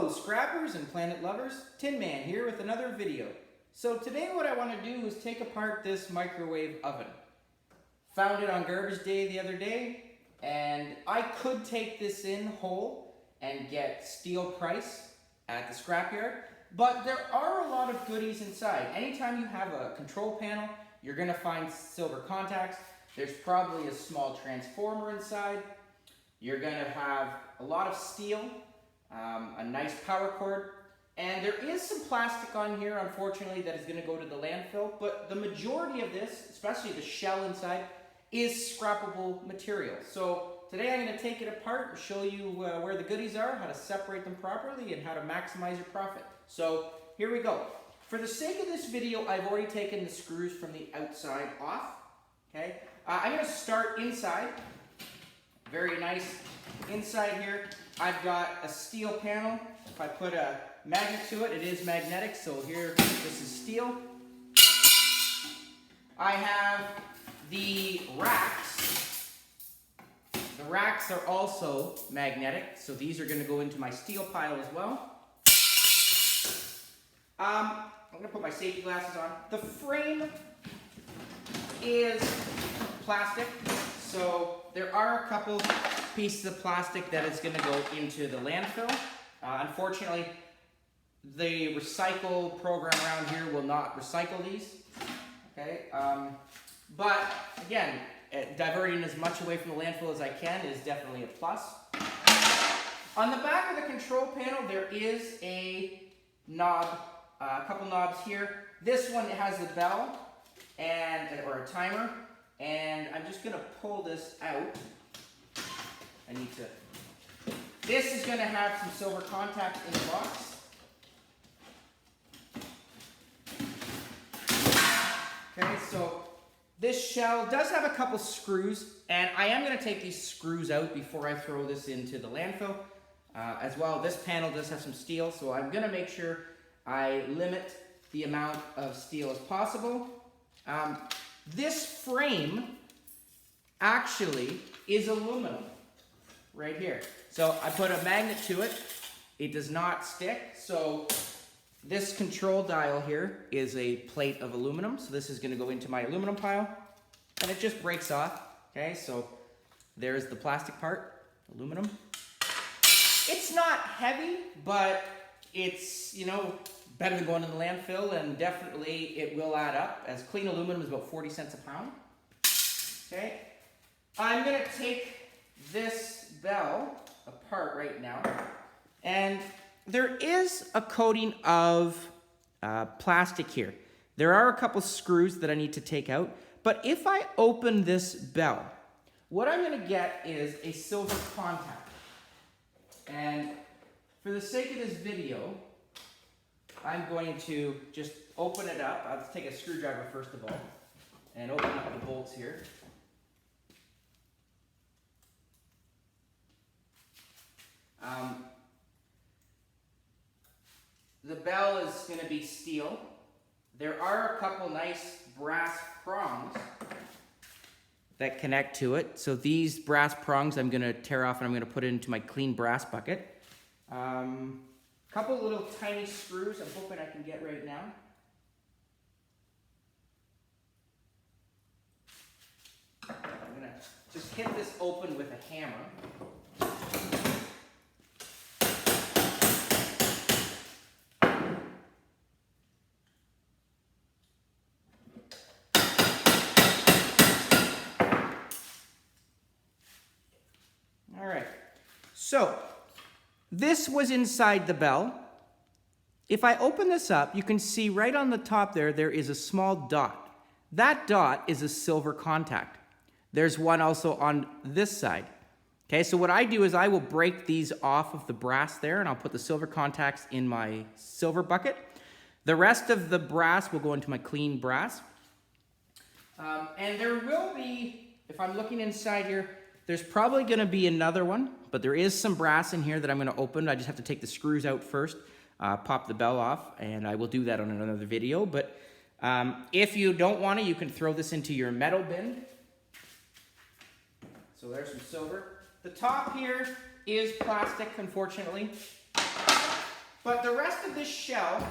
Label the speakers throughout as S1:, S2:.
S1: Hello scrappers and planet lovers, Tin Man here with another video. So today what I want to do is take apart this microwave oven. Found it on garbage day the other day, and I could take this in whole and get steel price at the scrapyard, but there are a lot of goodies inside. Anytime you have a control panel, you're going to find silver contacts. There's probably a small transformer inside. You're going to have a lot of steel, a nice power cord, and there is some plastic on here, unfortunately, that is going to go to the landfill, but the majority of this, especially the shell inside, is scrappable material. So today I'm going to take it apart and show you where the goodies are, how to separate them properly, and how to maximize your profit. So here we go. For the sake of this video, I've already taken the screws from the outside off. Okay, I'm going to start inside. Very nice. Inside here, I've got a steel panel. If I put a magnet to it, it is magnetic, so here, this is steel. I have the racks. The racks are also magnetic, so these are going to go into my steel pile as well. I'm going to put my safety glasses on. The frame is plastic, so there are a couple pieces of plastic that is going to go into the landfill. Unfortunately, the recycle program around here will not recycle these. Okay, but again, diverting as much away from the landfill as I can is definitely a plus. On the back of the control panel, there is a knob, a couple knobs here. This one has the bell or a timer, and I'm just going to pull this out. This is going to have some silver contacts in the box. Okay, so this shell does have a couple screws, and I am going to take these screws out before I throw this into the landfill. As well, this panel does have some steel, so I'm going to make sure I limit the amount of steel as possible. This frame actually is aluminum. Right here. So I put a magnet to it. It does not stick. So this control dial here is a plate of aluminum. So this is going to go into my aluminum pile, and it just breaks off. Okay, so there's the plastic part, aluminum. It's not heavy, but it's, you know, better than going to the landfill, and definitely it will add up, as clean aluminum is about 40 cents a pound. Okay, I'm going to take this bell apart right now, and there is a coating of plastic here. There are a couple screws that I need to take out, but if I open this bell, what I'm going to get is a silver contact. And for the sake of this video, I'm going to just open it up. I'll take a screwdriver first of all and open up the bolts here. The bell is going to be steel. There are a couple nice brass prongs that connect to it. So these brass prongs I'm going to tear off, and I'm going to put it into my clean brass bucket. Couple little tiny screws I'm hoping I can get right now. I'm going to just hit this open with a hammer. So, this was inside the bell. If I open this up, you can see right on the top there is a small dot. That dot is a silver contact. There's one also on this side. Okay, so what I do is I will break these off of the brass there, and I'll put the silver contacts in my silver bucket. The rest of the brass will go into my clean brass. And there will be, if I'm looking inside here, there's probably going to be another one, but there is some brass in here that I'm going to open. I just have to take the screws out first, pop the bell off, and I will do that on another video. But if you don't want to, you can throw this into your metal bin. So there's some silver. The top here is plastic, unfortunately. But the rest of this shell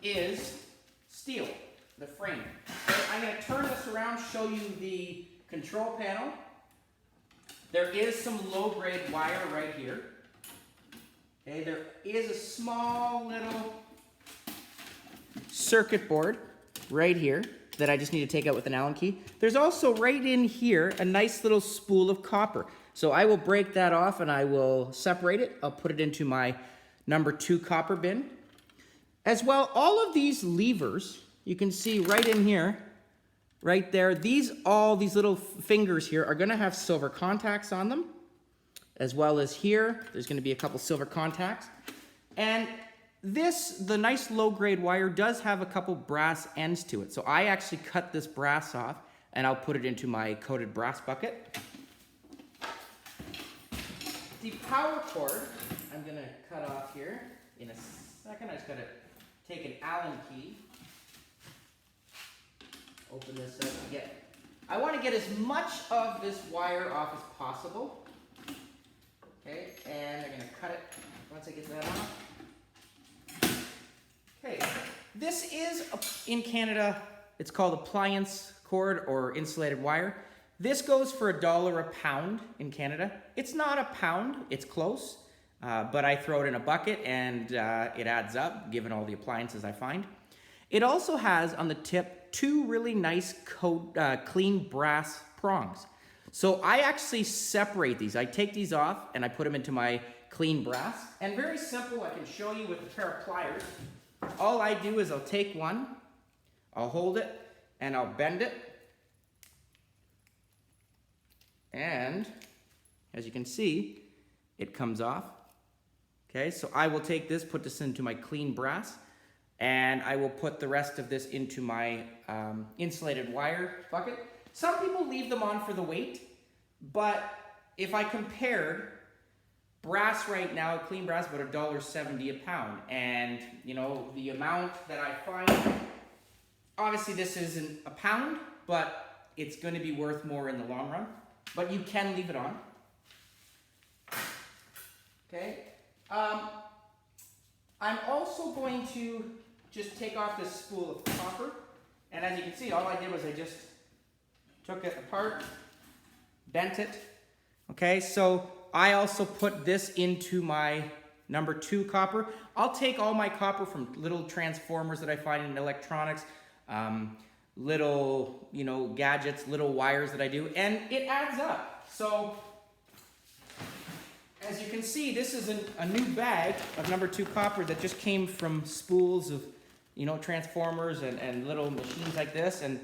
S1: is steel, the frame. Okay, I'm going to turn this around, show you the control panel. There is some low-grade wire right here. Okay, there is a small little circuit board right here that I just need to take out with an Allen key. There's also right in here a nice little spool of copper. So I will break that off and I will separate it. I'll put it into my number 2 copper bin. As well, all of these levers, you can see right in here, right there, all these little fingers here are going to have silver contacts on them. As well as here, there's going to be a couple silver contacts. And the nice low-grade wire does have a couple brass ends to it. So I actually cut this brass off and I'll put it into my coated brass bucket. The power cord, I'm going to cut off here in a second. I just got to take an Allen key. Open this up again. I want to get as much of this wire off as possible. Okay, and I'm going to cut it once I get that off. Okay, this is, in Canada, it's called Appliance cord or insulated wire. This goes for $1 a pound in Canada. It's not a pound, it's close, but I throw it in a bucket and it adds up, given all the appliances I find. It also has on the tip 2 really nice clean brass prongs. So I actually separate these. I take these off and I put them into my clean brass. And very simple, I can show you with a pair of pliers. All I do is I'll take one, I'll hold it, and I'll bend it. And as you can see, it comes off. Okay, so I will take this, put this into my clean brass, and I will put the rest of this into my insulated wire bucket. Some people leave them on for the weight, but if I compared brass right now, clean brass, about $1.70 a pound, and you know the amount that I find, obviously this isn't a pound, but it's going to be worth more in the long run. But you can leave it on. Okay. I'm also going to just take off this spool of copper, and as you can see, all I did was I just took it apart, bent it. Okay, so I also put this into my number 2 copper. I'll take all my copper from little transformers that I find in electronics, little, gadgets, little wires that I do, and it adds up. So, as you can see, this is a new bag of number 2 copper that just came from spools of, transformers and little machines like this, and,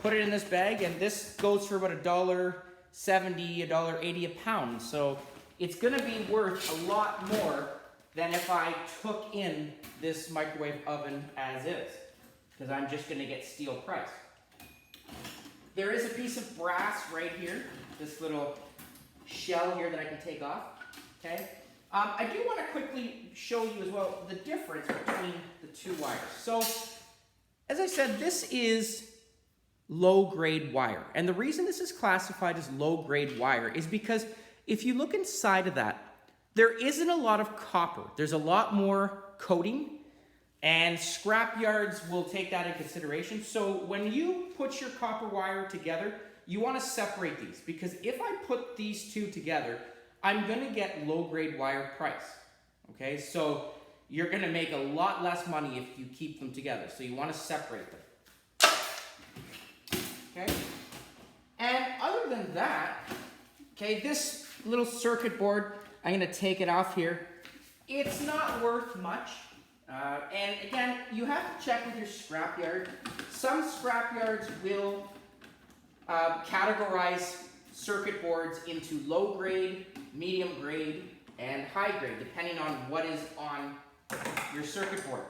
S1: put it in this bag, and this goes for about $1.70, $1.80 a pound. So, it's gonna be worth a lot more than if I took in this microwave oven as is, because I'm just going to get steel price. There is a piece of brass right here, this little shell here that I can take off. Okay. I do want to quickly show you as well the difference between the 2 wires. So, as I said, this is low-grade wire. And the reason this is classified as low-grade wire is because if you look inside of that, there isn't a lot of copper. There's a lot more coating. And scrap yards will take that in consideration. So when you put your copper wire together, you want to separate these, because if I put these 2 together, I'm going to get low-grade wire price. Okay, so you're going to make a lot less money if you keep them together. So you want to separate them. Okay, and other than that, okay, this little circuit board, I'm going to take it off here. It's not worth much. And again, you have to check with your scrapyard. Some scrapyards will categorize circuit boards into low grade, medium grade, and high grade, depending on what is on your circuit board.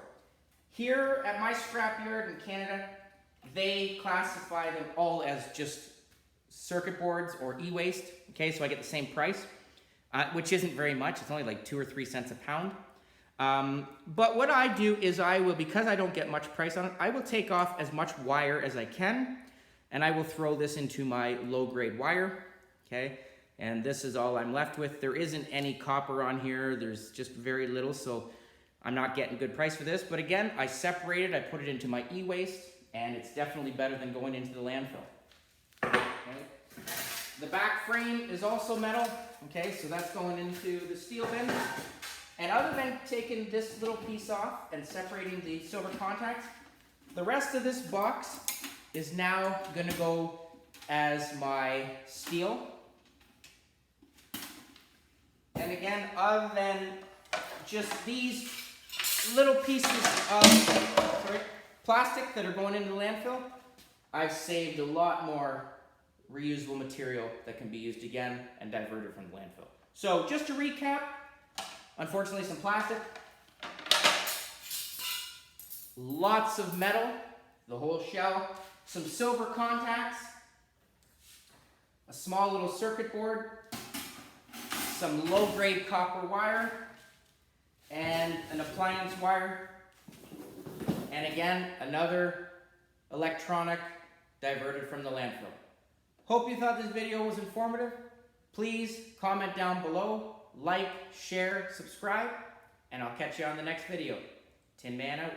S1: Here at my scrapyard in Canada, they classify them all as just circuit boards or e-waste. Okay, so I get the same price, which isn't very much. It's only like 2 or 3 cents a pound. But what I do is I will, because I don't get much price on it, I will take off as much wire as I can, and I will throw this into my low-grade wire, okay? And this is all I'm left with. There isn't any copper on here. There's just very little, so I'm not getting good price for this, but again, I separated, I put it into my e-waste, and it's definitely better than going into the landfill. Okay. The back frame is also metal, okay, so that's going into the steel bin. And other than taking this little piece off and separating the silver contacts, the rest of this box is now gonna go as my steel. And again, other than just these little pieces of plastic that are going into the landfill, I've saved a lot more reusable material that can be used again and diverted from the landfill. So just to recap, unfortunately some plastic, lots of metal, the whole shell, some silver contacts, a small little circuit board, some low-grade copper wire, and an appliance wire, and again, another electronic diverted from the landfill. Hope you thought this video was informative. Please comment down below, like, share, subscribe, and I'll catch you on the next video. Tin Man out.